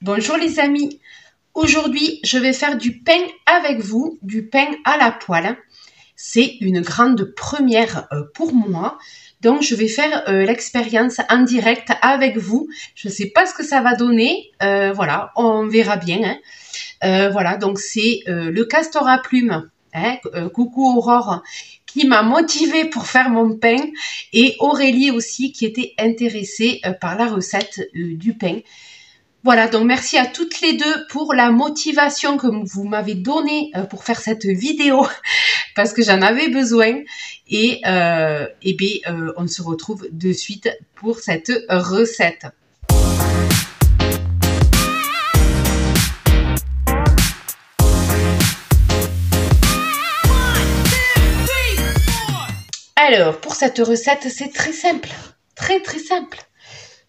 Bonjour les amis, aujourd'hui je vais faire du pain avec vous, du pain à la poêle. C'est une grande première pour moi, donc je vais faire l'expérience en direct avec vous. Je ne sais pas ce que ça va donner, voilà, on verra bien. Voilà, donc c'est le castor à plumes, coucou Aurore, qui m'a motivée pour faire mon pain, et Aurélie aussi qui était intéressée par la recette du pain. Voilà, donc merci à toutes les deux pour la motivation que vous m'avez donnée pour faire cette vidéo, parce que j'en avais besoin. Et on se retrouve de suite pour cette recette. Alors, pour cette recette, c'est très simple, très simple.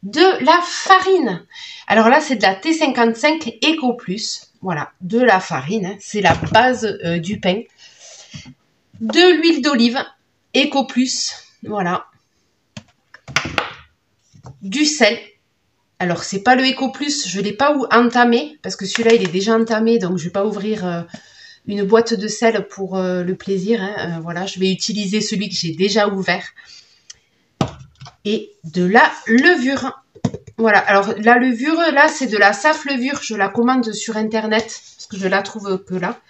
De la farine. Alors là, c'est de la T55 Eco Plus. Voilà, de la farine, hein, c'est la base du pain. De l'huile d'olive Eco Plus. Voilà. Du sel. Alors, c'est pas le Eco Plus, je ne l'ai pas entamé, parce que celui-là, il est déjà entamé, donc je ne vais pas ouvrir une boîte de sel pour le plaisir. Hein. Voilà, je vais utiliser celui que j'ai déjà ouvert. Et de la levure. Voilà, alors la levure, là, c'est de la SAF levure. Je la commande sur Internet, parce que je la trouve que là.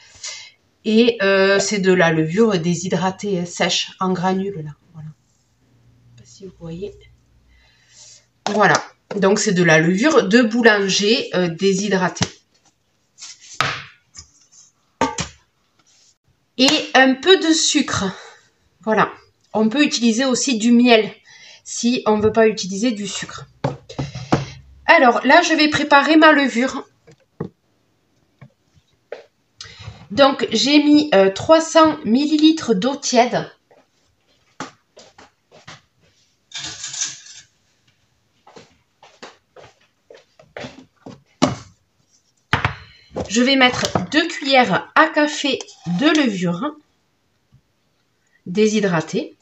Et c'est de la levure déshydratée, sèche, en granules, là. Voilà. Je sais pas si vous voyez. Voilà, donc c'est de la levure de boulanger déshydratée. Et un peu de sucre. Voilà, on peut utiliser aussi du miel, si on ne veut pas utiliser du sucre. Alors là, je vais préparer ma levure. Donc, j'ai mis 300 ml d'eau tiède. Je vais mettre 2 cuillères à café de levure déshydratée.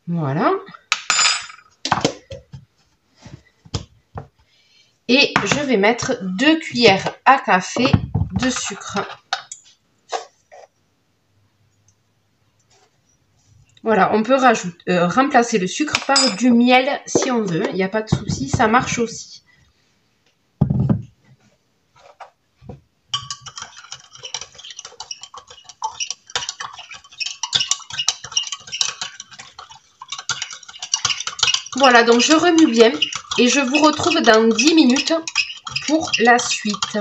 Voilà. Et je vais mettre 2 cuillères à café de sucre. Voilà, on peut remplacer le sucre par du miel si on veut. Il n'y a pas de souci, ça marche aussi. Voilà, donc je remue bien et je vous retrouve dans 10 minutes pour la suite.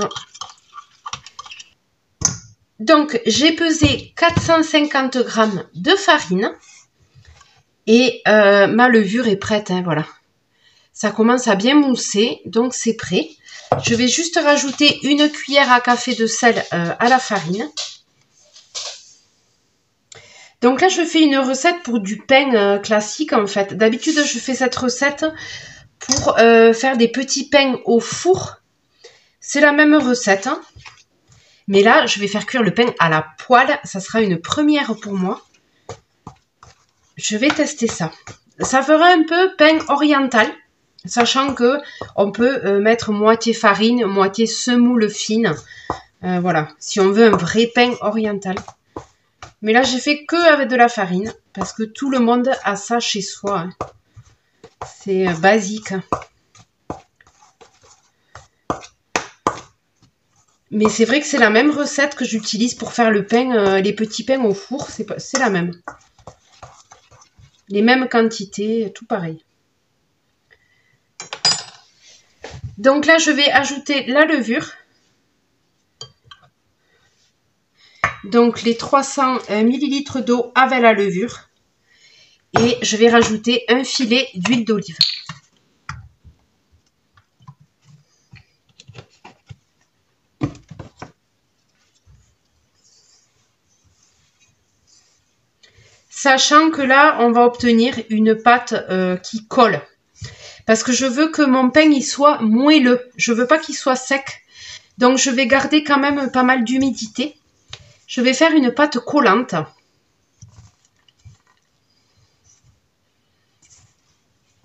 Donc, j'ai pesé 450 g de farine et ma levure est prête, hein, voilà. Ça commence à bien mousser, donc c'est prêt. Je vais juste rajouter une cuillère à café de sel à la farine. Donc là, je fais une recette pour du pain classique, en fait. D'habitude, je fais cette recette pour faire des petits pains au four. C'est la même recette, hein. Mais là, je vais faire cuire le pain à la poêle. Ça sera une première pour moi. Je vais tester ça. Ça fera un peu pain oriental, sachant que on peut mettre moitié farine, moitié semoule fine. Voilà, si on veut un vrai pain oriental. Mais là, j'ai fait que avec de la farine, parce que tout le monde a ça chez soi. Hein. C'est basique. Mais c'est vrai que c'est la même recette que j'utilise pour faire le pain, les petits pains au four. C'est la même. Les mêmes quantités, tout pareil. Donc là, je vais ajouter la levure. Donc les 300 ml d'eau avec la levure. Et je vais rajouter un filet d'huile d'olive. Sachant que là, on va obtenir une pâte qui colle. Parce que je veux que mon pain il soit moelleux. Je veux pas qu'il soit sec. Donc je vais garder quand même pas mal d'humidité. Je vais faire une pâte collante.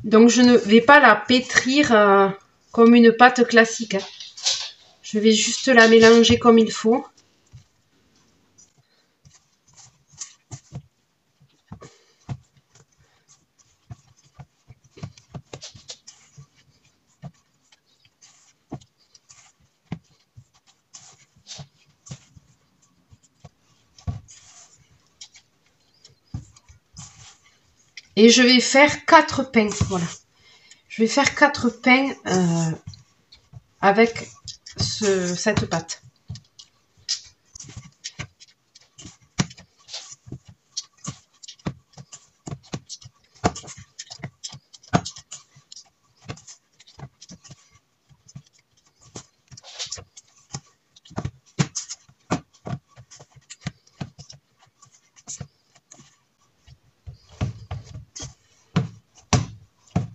Donc je ne vais pas la pétrir comme une pâte classique. Hein. Je vais juste la mélanger comme il faut. Et je vais faire 4 pains. Voilà. Je vais faire 4 pains avec cette pâte.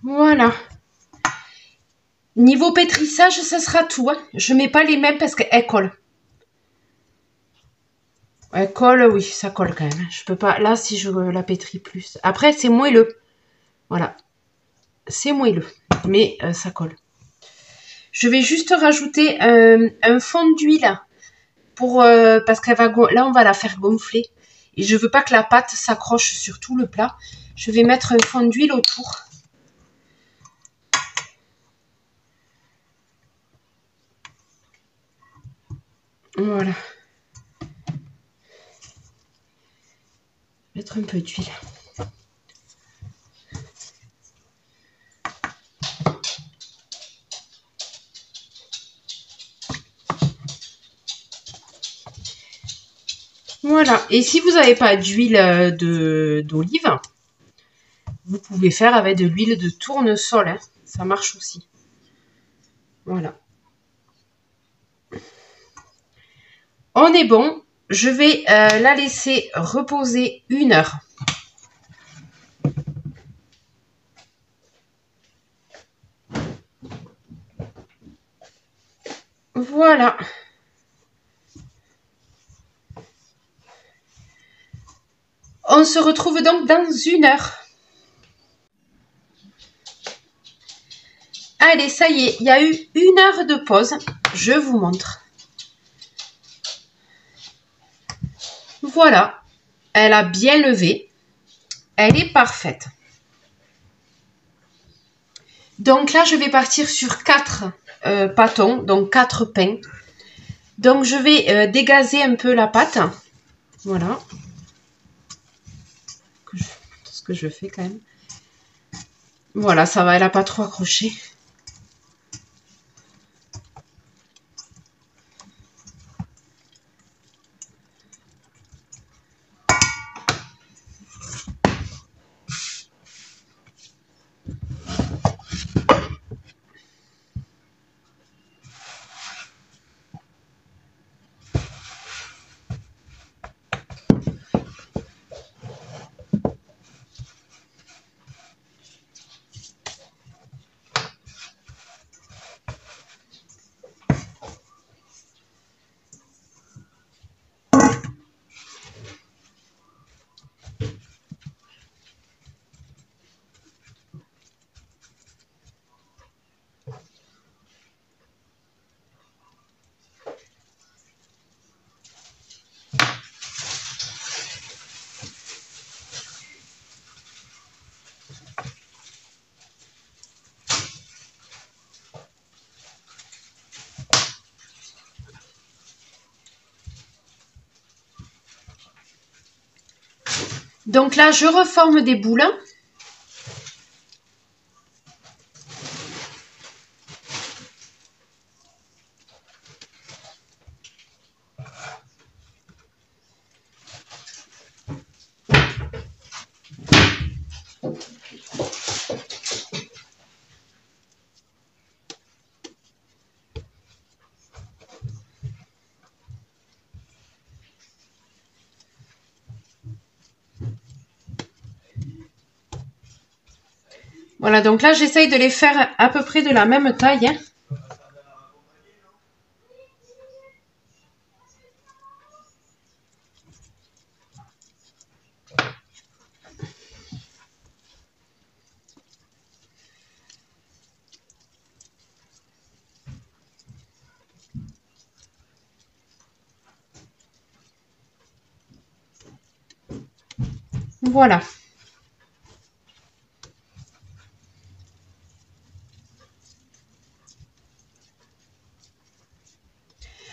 Voilà. Niveau pétrissage, ça sera tout. Hein. Je mets pas les mêmes parce qu'elles collent. Elles collent, oui, ça colle quand même. Je peux pas. Là, si je la pétris plus. Après, c'est moelleux. Voilà. C'est moelleux. Mais ça colle. Je vais juste rajouter un fond d'huile pour parce qu'elle va là, on va la faire gonfler. Et je veux pas que la pâte s'accroche sur tout le plat. Je vais mettre un fond d'huile autour. Voilà. Mettre un peu d'huile. Voilà. Et si vous n'avez pas d'huile d'olive, vous pouvez faire avec de l'huile de tournesol. Hein. Ça marche aussi. Voilà. On est bon. Je vais la laisser reposer 1 heure. Voilà. On se retrouve donc dans 1 heure. Allez, ça y est, il y a eu 1 heure de pause. Je vous montre. Voilà. Elle a bien levé. Elle est parfaite. Donc là, je vais partir sur 4 pâtons, donc 4 pains. Donc je vais dégazer un peu la pâte. Voilà. C'est ce que je fais quand même. Voilà, ça va, elle n'a pas trop accroché. Donc là, je reforme des boules. Voilà, donc là, j'essaye de les faire à peu près de la même taille. Hein. Voilà.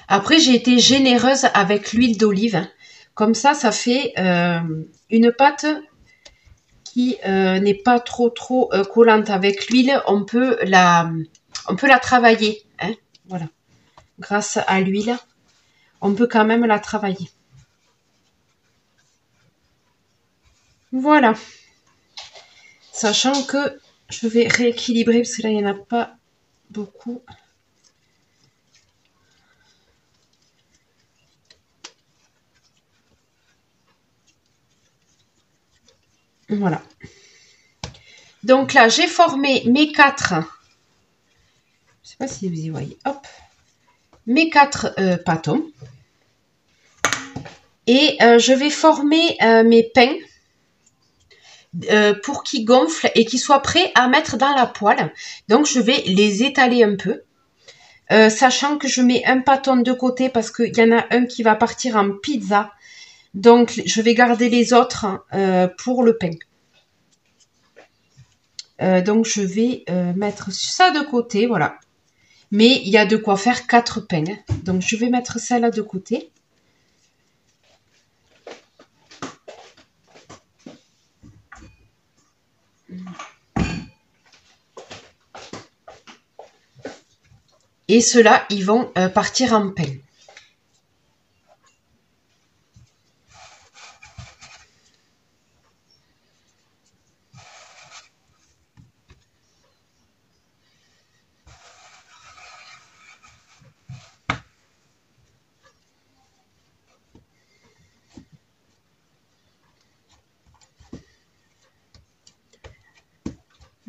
Après, j'ai été généreuse avec l'huile d'olive. Comme ça fait une pâte qui n'est pas trop collante. Avec l'huile, on peut la travailler. Hein, voilà. Grâce à l'huile, on peut quand même la travailler. Voilà. Sachant que je vais rééquilibrer parce que là, il n'y en a pas beaucoup. Voilà. Donc là, j'ai formé mes 4. Je sais pas si vous y voyez. Hop. Mes 4 pâtons. Et je vais former mes pains pour qu'ils gonflent et qu'ils soient prêts à mettre dans la poêle. Donc, je vais les étaler un peu. Sachant que je mets un pâton de côté parce qu'il y en a un qui va partir en pizza. Donc, je vais garder les autres pour le pain. Donc, je vais mettre ça de côté, voilà. Mais il y a de quoi faire 4 pains. Donc, je vais mettre ça là de côté. Et ceux-là, ils vont partir en pain.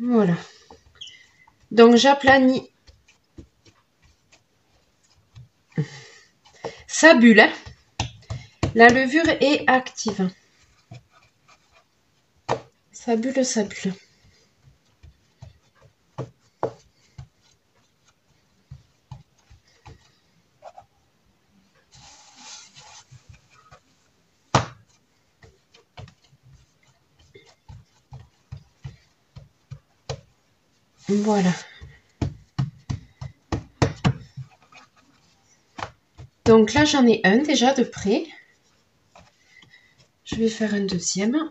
Voilà. Donc, j'aplanis sa bulle. La levure est active. Sa bulle, sa bulle. Voilà. Donc là, j'en ai un déjà de près. Je vais faire un deuxième.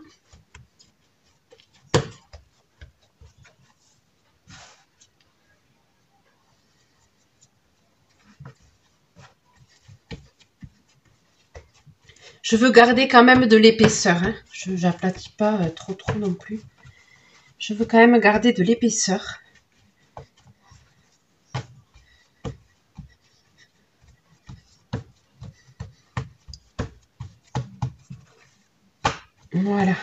Je veux garder quand même de l'épaisseur. Hein. Je n'aplatis pas trop non plus. Je veux quand même garder de l'épaisseur. Voilà.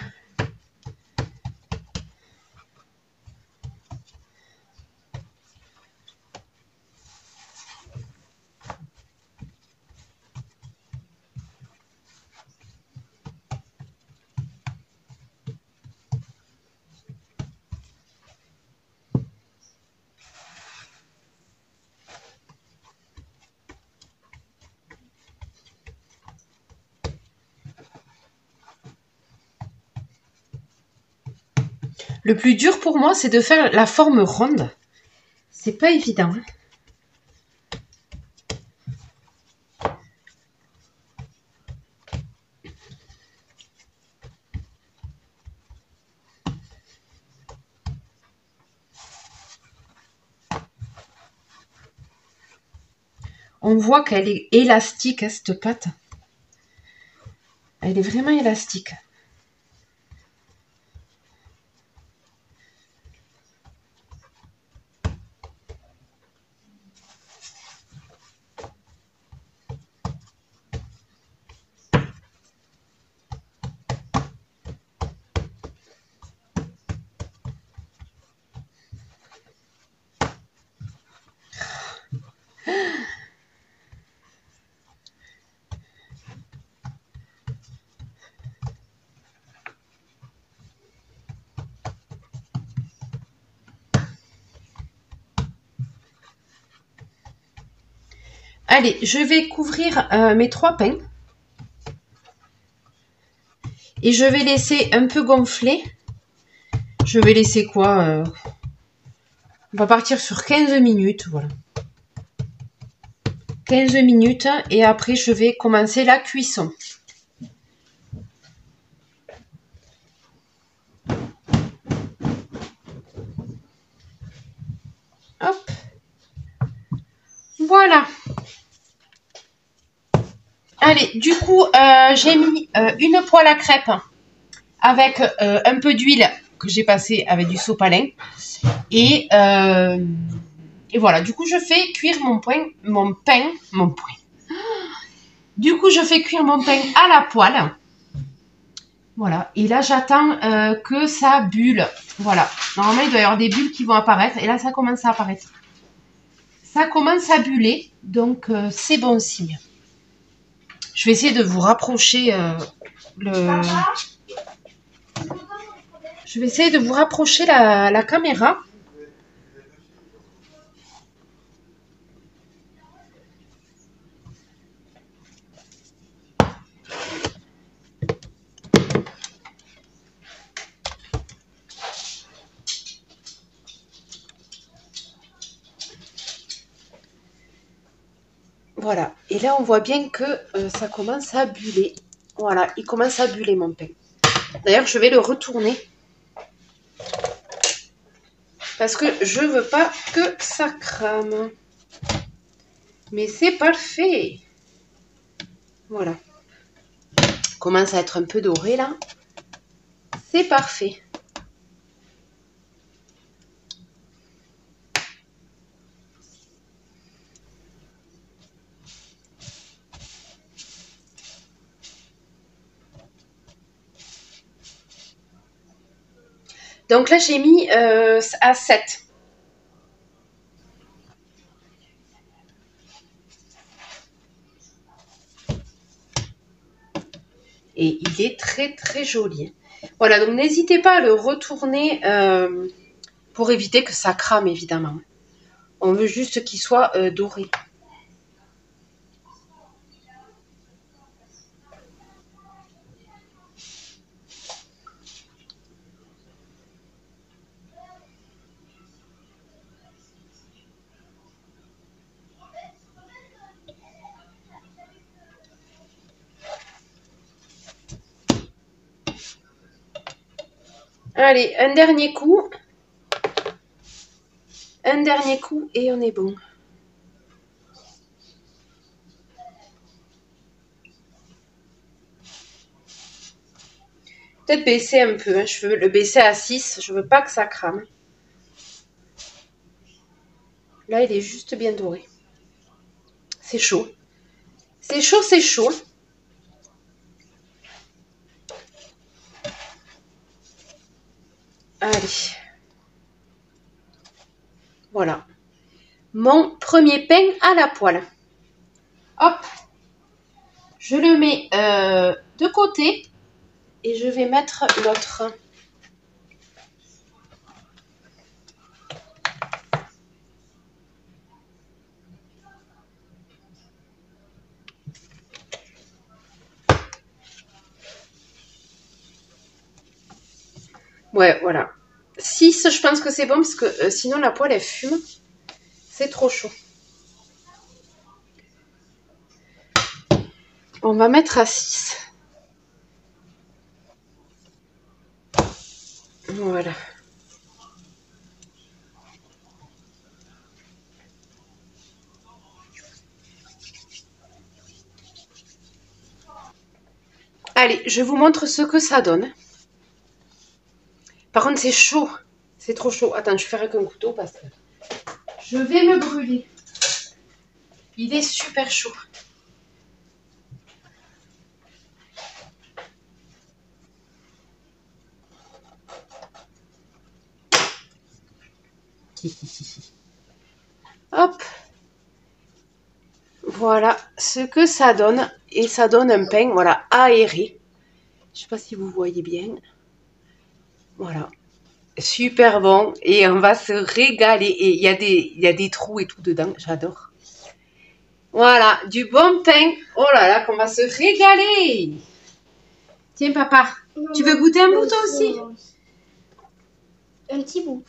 Le plus dur pour moi, c'est de faire la forme ronde. C'est pas évident. Hein. On voit qu'elle est élastique, hein, cette pâte. Elle est vraiment élastique. Allez, je vais couvrir mes 3 pains. Et je vais laisser un peu gonfler. Je vais laisser quoi on va partir sur 15 minutes, voilà. 15 minutes et après je vais commencer la cuisson. Hop. Voilà. Allez, du coup, j'ai mis une poêle à crêpes avec un peu d'huile que j'ai passé avec du sopalin. Et voilà, du coup, je fais cuire mon pain. Du coup, je fais cuire mon pain à la poêle. Voilà, et là, j'attends que ça bulle. Voilà, normalement, il doit y avoir des bulles qui vont apparaître. Et là, ça commence à apparaître. Ça commence à buller, donc c'est bon signe. Je vais essayer de vous rapprocher Je vais essayer de vous rapprocher la caméra. Voilà, et là on voit bien que ça commence à buller. Voilà, il commence à buller mon pain. D'ailleurs, je vais le retourner. Parce que je veux pas que ça crame. Mais c'est parfait. Voilà. Il commence à être un peu doré là. C'est parfait. Donc là, j'ai mis à 7. Et il est très très joli. Voilà, donc n'hésitez pas à le retourner pour éviter que ça crame évidemment. On veut juste qu'il soit doré. Allez, un dernier coup. Un dernier coup et on est bon. Peut-être baisser un peu. Hein. Je veux le baisser à 6. Je veux pas que ça crame. Là, il est juste bien doré. C'est chaud. C'est chaud, c'est chaud. Allez. Voilà. Mon premier pain à la poêle. Hop. Je le mets de côté. Et je vais mettre l'autre. Ouais, voilà. 6, je pense que c'est bon parce que sinon la poêle, elle fume. C'est trop chaud. On va mettre à 6. Voilà. Allez, je vous montre ce que ça donne. Par contre, c'est chaud. C'est trop chaud. Attends, je vais faire avec un couteau parce que je vais me brûler. Il est super chaud. Hop. Voilà ce que ça donne. Et ça donne un pain, voilà, aéré. Je sais pas si vous voyez bien. Voilà. Super bon. Et on va se régaler. Et il y a des trous et tout dedans. J'adore. Voilà, du bon pain. Oh là là, qu'on va se régaler. Tiens, papa. Non, Tu veux goûter un bout toi aussi? Un petit bout.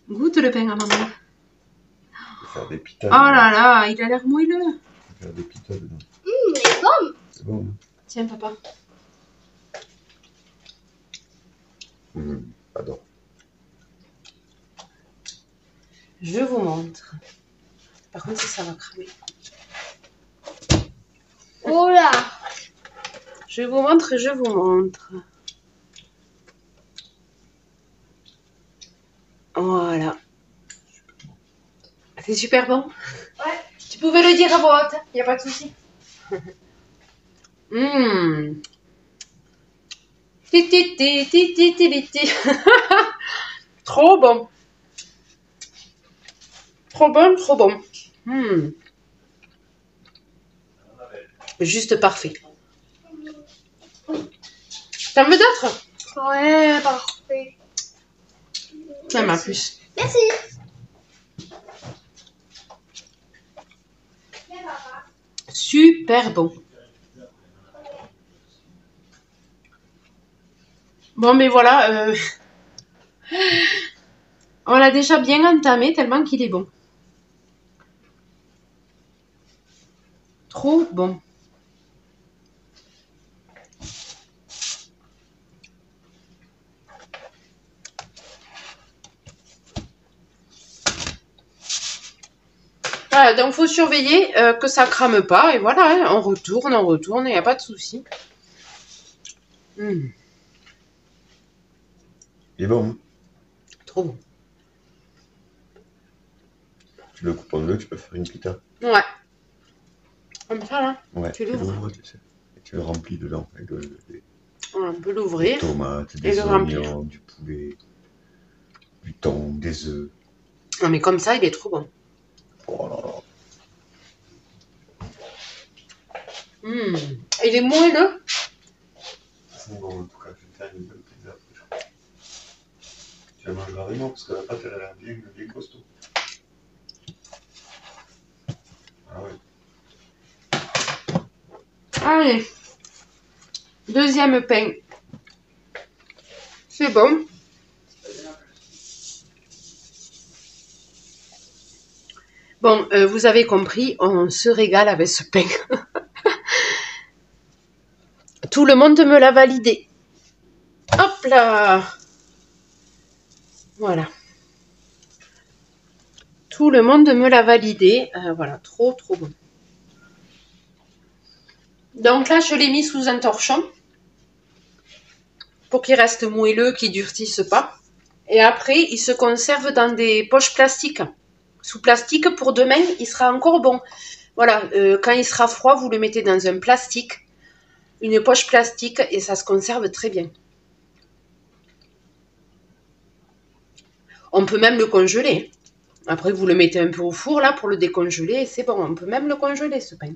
Goûte le pain à maman. On peut faire des pitas. Oh là là, il a l'air moelleux. On peut faire des pitas dedans. Les pommes. C'est bon. Tiens, papa. Pardon. Je vous montre. Par contre, ça va cramer. Oh là. Je vous montre, je vous montre. Voilà. C'est super bon? Ouais. Tu pouvais le dire à voix haute, il n'y a pas de souci. Trop bon. Trop bon, trop bon. Juste parfait. T'en veux d'autres? Ouais, parfait. Même à plus. Merci. Super bon. Bon, mais voilà. On l'a déjà bien entamé tellement qu'il est bon. Trop bon. Voilà, donc faut surveiller que ça crame pas. Et voilà, hein, on retourne, il n'y a pas de souci. Il est bon. Trop bon. Tu le coupes en deux, tu peux faire une pita. Ouais. Comme ça, là. Ouais, Tu l'ouvres. tu sais. Et tu le remplis dedans. Avec On peut des l'ouvrir. tomates, et des le remplir. oignons, du poulet, du thon, des œufs. Non, mais comme ça, il est trop bon. Oh là là. Il est moelleux. C'est bon, en tout cas, je vais faire une bonne pizza. Tu la mangeras vraiment parce que la pâte, elle a l'air bien, bien costaud. Ah ouais. Allez. Deuxième pain. C'est bon. Bon, vous avez compris, on se régale avec ce pain. Tout le monde me l'a validé. Hop là. Voilà. Tout le monde me l'a validé. Voilà, trop trop bon. Donc là, je l'ai mis sous un torchon pour qu'il reste moelleux, qu'il ne durcisse pas. Et après, il se conserve dans des poches plastiques. Sous plastique, pour demain, il sera encore bon. Voilà, quand il sera froid, vous le mettez dans un plastique, une poche plastique, et ça se conserve très bien. On peut même le congeler. Après, vous le mettez un peu au four, là, pour le décongeler, et c'est bon. On peut même le congeler, ce pain.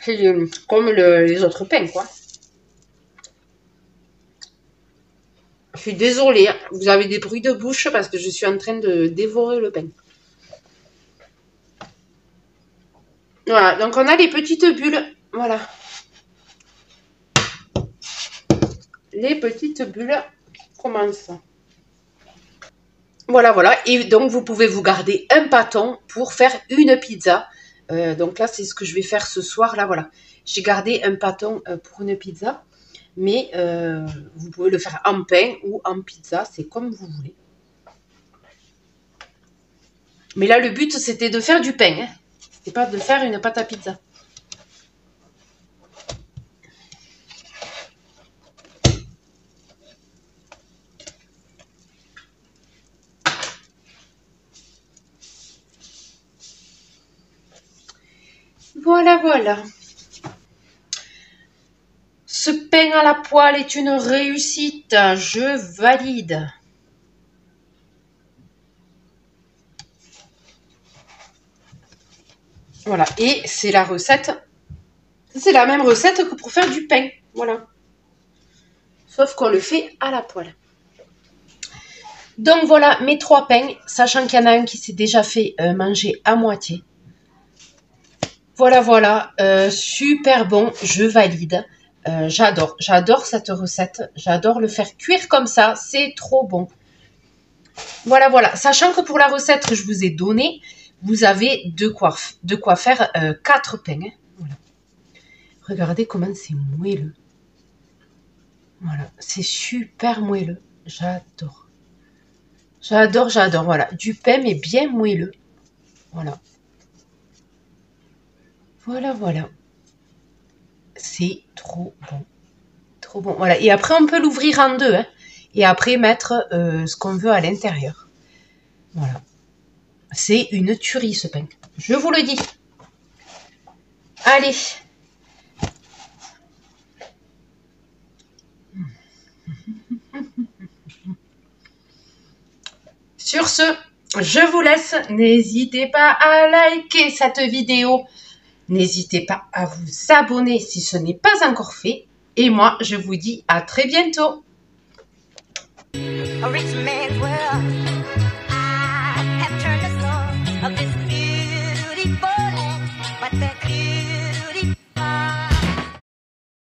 C'est comme les autres pains, quoi. Je suis désolée, vous avez des bruits de bouche parce que je suis en train de dévorer le pain. Voilà, donc on a les petites bulles. Voilà. Les petites bulles commencent. Voilà, voilà. Et donc, vous pouvez vous garder un pâton pour faire une pizza. Donc là, c'est ce que je vais faire ce soir. Là, voilà. J'ai gardé un pâton pour une pizza. Mais vous pouvez le faire en pain ou en pizza. C'est comme vous voulez. Mais là, le but, c'était de faire du pain. Hein. C'était pas de faire une pâte à pizza. Voilà, voilà. Ce pain à la poêle est une réussite. Je valide. Voilà. Et c'est la recette. C'est la même recette que pour faire du pain. Voilà. Sauf qu'on le fait à la poêle. Donc voilà mes 3 pains. Sachant qu'il y en a un qui s'est déjà fait manger à moitié. Voilà, voilà, super bon, je valide. J'adore cette recette. J'adore le faire cuire comme ça, c'est trop bon. Voilà, voilà. Sachant que pour la recette que je vous ai donnée, vous avez de quoi faire 4 pains. Hein. Voilà. Regardez comment c'est moelleux. Voilà, c'est super moelleux. J'adore. J'adore, j'adore. Voilà, du pain mais bien moelleux. Voilà. Voilà, voilà. C'est trop bon. Trop bon. Voilà. Et après, on peut l'ouvrir en deux. Hein. Et après, mettre ce qu'on veut à l'intérieur. Voilà. C'est une tuerie, ce pain. Je vous le dis. Allez. Sur ce, je vous laisse. N'hésitez pas à liker cette vidéo. N'hésitez pas à vous abonner si ce n'est pas encore fait. Et moi, je vous dis à très bientôt. A rich man's world. I have turned the soul of this beautiful land, but the